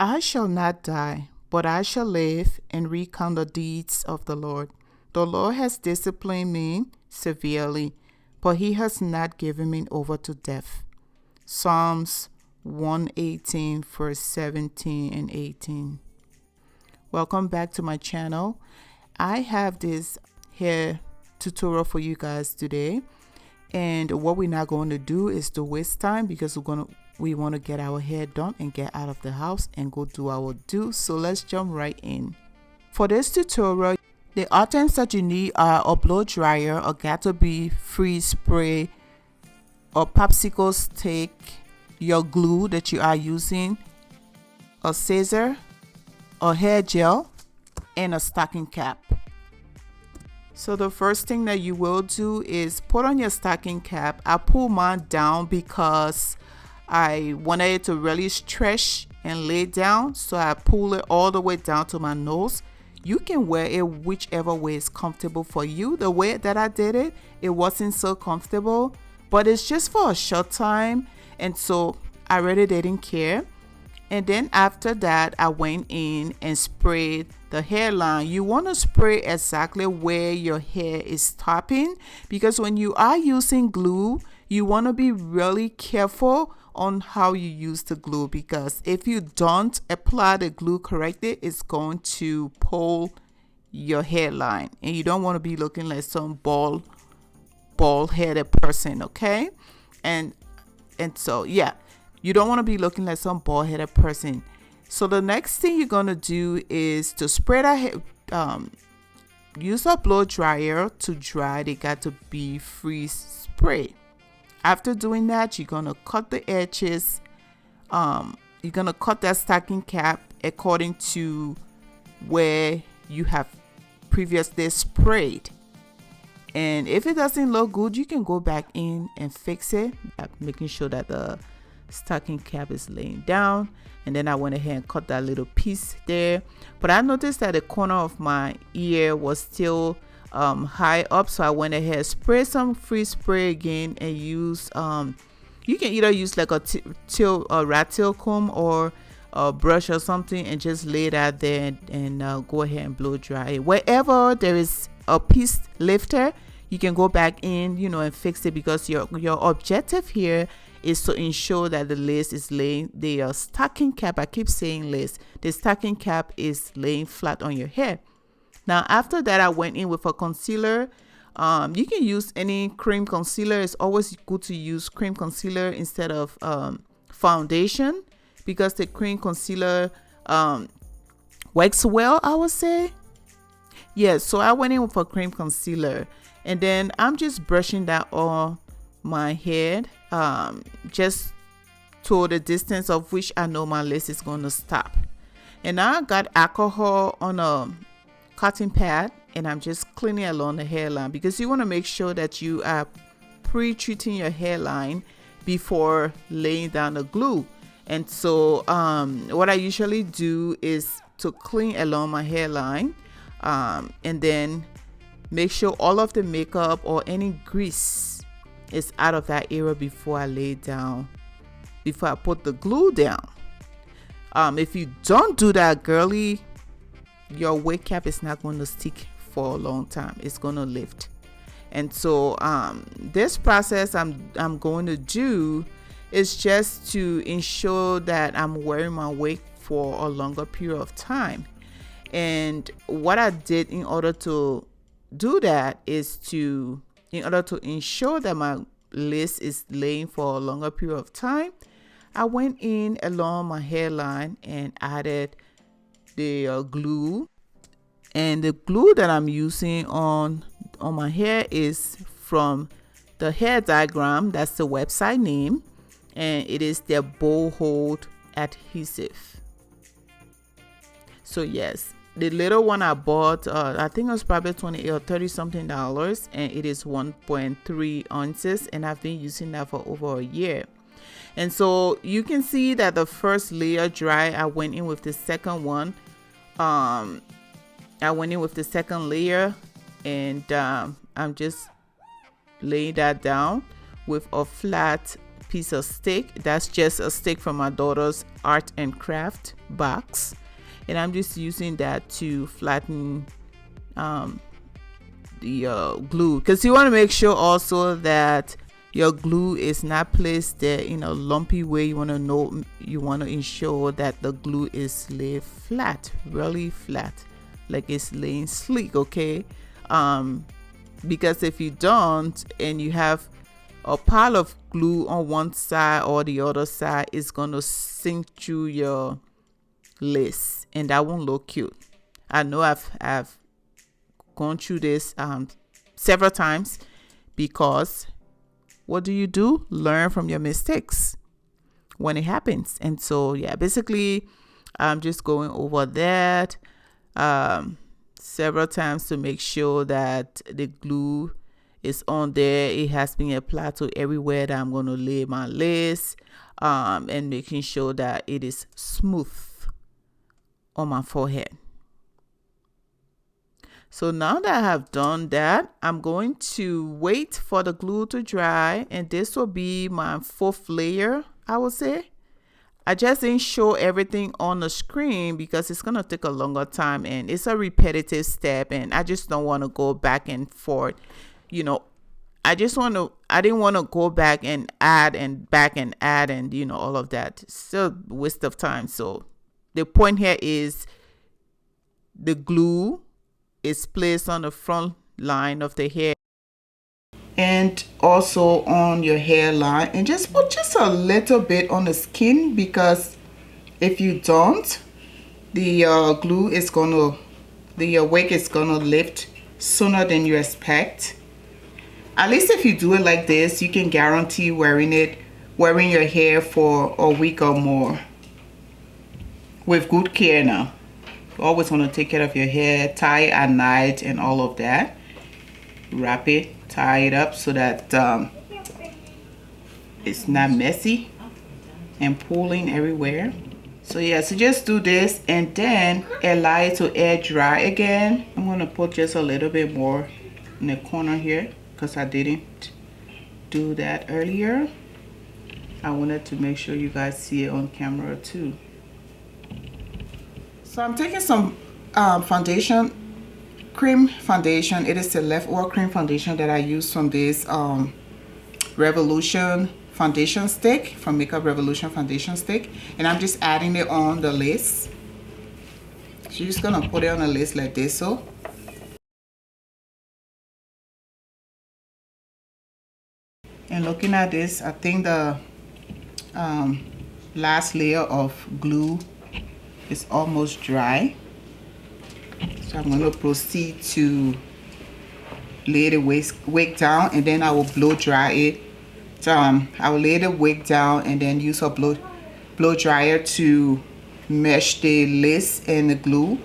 I shall not die, but I shall live and recount the deeds of the Lord. The Lord has disciplined me severely, but he has not given me over to death. Psalms 118 verse 17 and 18. Welcome back to my channel. I have this hair tutorial for you guys today, and what we're not going to do is to waste time because we want to get our hair done and get out of the house and go do our do. So let's jump right in. For this tutorial, the items that you need are a blow dryer, a got-to-be freeze spray, a popsicle stick, your glue that you are using, a scissor, a hair gel, and a stocking cap. So the first thing that you will do is put on your stocking cap. I pull mine down because I wanted it to really stretch and lay down, so I pull it all the way down to my nose. You can wear it whichever way is comfortable for you. The way that I did it, it wasn't so comfortable, but it's just for a short time, and so I really didn't care. And then after that, I went in and sprayed the hairline. You want to spray exactly where your hair is stopping, because when you are using glue, you want to be really careful on how you use the glue, because if you don't apply the glue correctly, it's going to pull your hairline, and you don't want to be looking like some bald-headed person, okay? And so yeah, you don't want to be looking like some bald-headed person. So the next thing you're gonna do is to spray that hair, use a blow dryer to dry the got-to-be freeze spray. After doing that, you're gonna cut the edges. You're gonna cut that stocking cap according to where you have previously sprayed. And if it doesn't look good, you can go back in and fix it, making sure that the stocking cap is laying down. And then I went ahead and cut that little piece there. But I noticed that the corner of my ear was still high up, so I went ahead, spray some freeze spray again, and use you can either use like a rat tail comb or a brush or something, and just lay that there and go ahead and blow dry it. Wherever there is a piece lifter, you can go back in, and fix it, because your objective here is to ensure that the lace is laying, the stocking cap, I keep saying lace, the stocking cap is laying flat on your hair. Now after that, I went in with a concealer. You can use any cream concealer. It's always good to use cream concealer instead of foundation, because the cream concealer works well, I would say. Yeah, so I went in with a cream concealer, and then I'm just brushing that on my head, just to the distance of which I know my lace is going to stop. And now I got alcohol on a cotton pad, and I'm just cleaning along the hairline, because you want to make sure that you are pre-treating your hairline before laying down the glue. And so what I usually do is to clean along my hairline, and then make sure all of the makeup or any grease is out of that area before I lay down, before I put the glue down. If you don't do that, girly, your wig cap is not going to stick for a long time. It's going to lift. And so this process I'm going to do is just to ensure that I'm wearing my wig for a longer period of time. And what I did in order to do that is in order to ensure that my lace is laying for a longer period of time, I went in along my hairline and added the glue. And the glue that I'm using on my hair is from the Hair Diagram. That's the website name, and it is their bow hold adhesive. So yes, the little one I bought, I think it was probably $28 or $30 something, and it is 1.3 ounces, and I've been using that for over a year. And so you can see that the first layer dry. I went in with the second one. I went in with the second layer, and I'm just laying that down with a flat piece of stick. That's just a stick from my daughter's art and craft box, and I'm just using that to flatten the glue, because you want to make sure also that your glue is not placed there in a lumpy way. You want to ensure that the glue is laid flat, really flat, like it's laying sleek, okay? Because if you don't and you have a pile of glue on one side or the other side, it's going to sink through your lace, and that won't look cute. I know I've gone through this several times, because what do? Learn from your mistakes when it happens. And so yeah, basically I'm just going over that several times to make sure that the glue is on there. It has been applied to everywhere that I'm going to lay my lace, and making sure that it is smooth on my forehead. So now that I have done that, I'm going to wait for the glue to dry, and this will be my 4th layer, I would say. I just didn't show everything on the screen because it's going to take a longer time, and it's a repetitive step, and I just don't want to go back and forth. You know, I didn't want to go back and add and back and add and, you know, all of that. It's still a waste of time. So the point here is the glue is placed on the front line of the hair and also on your hairline, and just put just a little bit on the skin, because if you don't, the glue is gonna, the wig is gonna lift sooner than you expect. At least if you do it like this, you can guarantee wearing your hair for a week or more with good care. Now you always want to take care of your hair, tie it at night and all of that. Wrap it, tie it up so that it's not messy and pulling everywhere. So yeah, so just do this and then allow it to air dry again. I'm going to put just a little bit more in the corner here because I didn't do that earlier. I wanted to make sure you guys see it on camera too. So I'm taking some foundation, cream foundation. It is the leftover cream foundation that I use from this Revolution foundation stick, from Makeup Revolution foundation stick, and I'm just adding it on the lace. So you're just gonna put it on the lace like this. So and looking at this, I think the last layer of glue is almost dry. So I'm going to proceed to lay the wig down, and then I will blow dry it. So I will lay the wig down and then use a blow dryer to mesh the lace and the glue.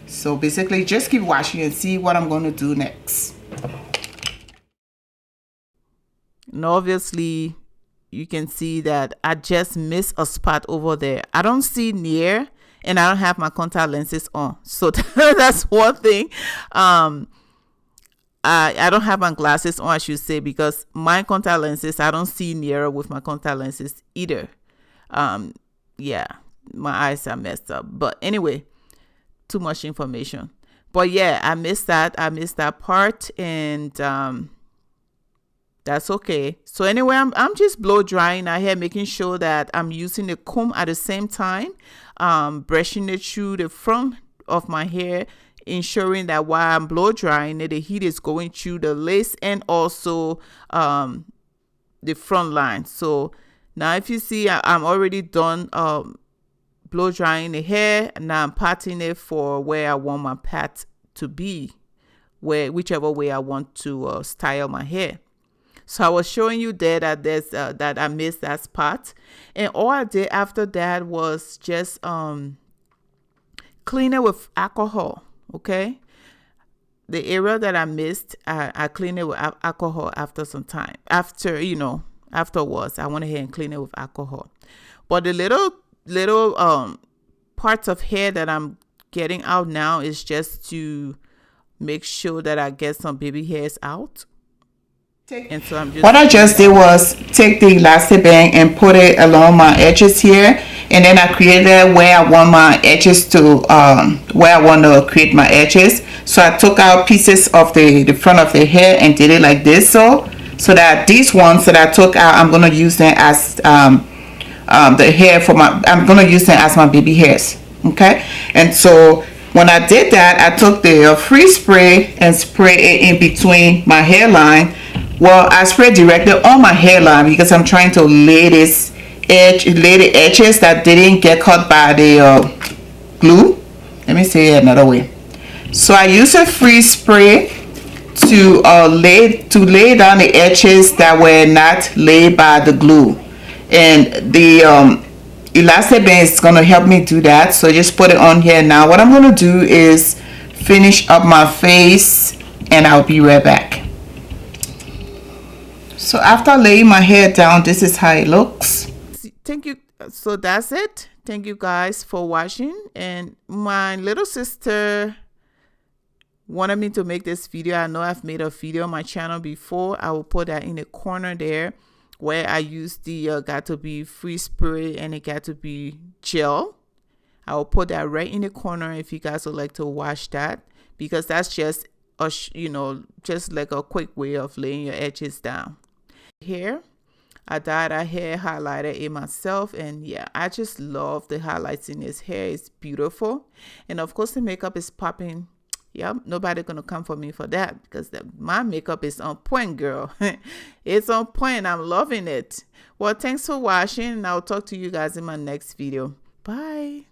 So basically just keep watching and see what I'm going to do next. And obviously you can see that I just missed a spot over there. I don't see near, and I don't have my contact lenses on. So that's one thing. I don't have my glasses on, I should say, because my contact lenses, I don't see nearer with my contact lenses either. Yeah, my eyes are messed up. But anyway, too much information. But yeah, I missed that. I missed that part, and that's okay. So anyway, I'm just blow drying my hair, making sure that I'm using the comb at the same time, brushing it through the front of my hair, ensuring that while I'm blow drying it, the heat is going through the lace and also the front line. So now if you see, I'm already done blow drying the hair, and now I'm patting it for where I want my pat to be, whichever way I want to style my hair. So I was showing you there that there's that I missed that spot, and all I did after that was just clean it with alcohol. Okay, the area that I missed, I cleaned it with alcohol after some time. Afterwards, I went ahead and cleaned it with alcohol. But the little parts of hair that I'm getting out now is just to make sure that I get some baby hairs out. And so I'm just what I just did was take the elastic band and put it along my edges here, and then I created where I want my edges to where I want to create my edges. So I took out pieces of the front of the hair and did it like this, so that these ones that I took out, I'm gonna use them as the hair for my, I'm gonna use them as my baby hairs. Okay, and so when I did that, I took the free spray and sprayed it in between my hairline. Well, I sprayed directly on my hairline because I'm trying to lay this lay the edges that didn't get caught by the glue. Let me say it another way. So I use a free spray to lay down the edges that were not laid by the glue, and the elastic band is gonna help me do that. So just put it on here. Now what I'm gonna do is finish up my face, and I'll be right back. So after laying my hair down, this is how it looks. Thank you. So that's it. Thank you guys for watching. And my little sister wanted me to make this video. I know I've made a video on my channel before. I will put that in the corner there, where I used the got to be free spray and it got to be gel. I will put that right in the corner if you guys would like to watch that, because that's just a just like a quick way of laying your edges down. Here I dyed a hair highlighter in myself, and yeah, I just love the highlights in this hair. It's beautiful, and of course the makeup is popping. Yep, nobody gonna come for me for that, because my makeup is on point, girl. It's on point. I'm loving it. Well, thanks for watching, and I'll talk to you guys in my next video. Bye.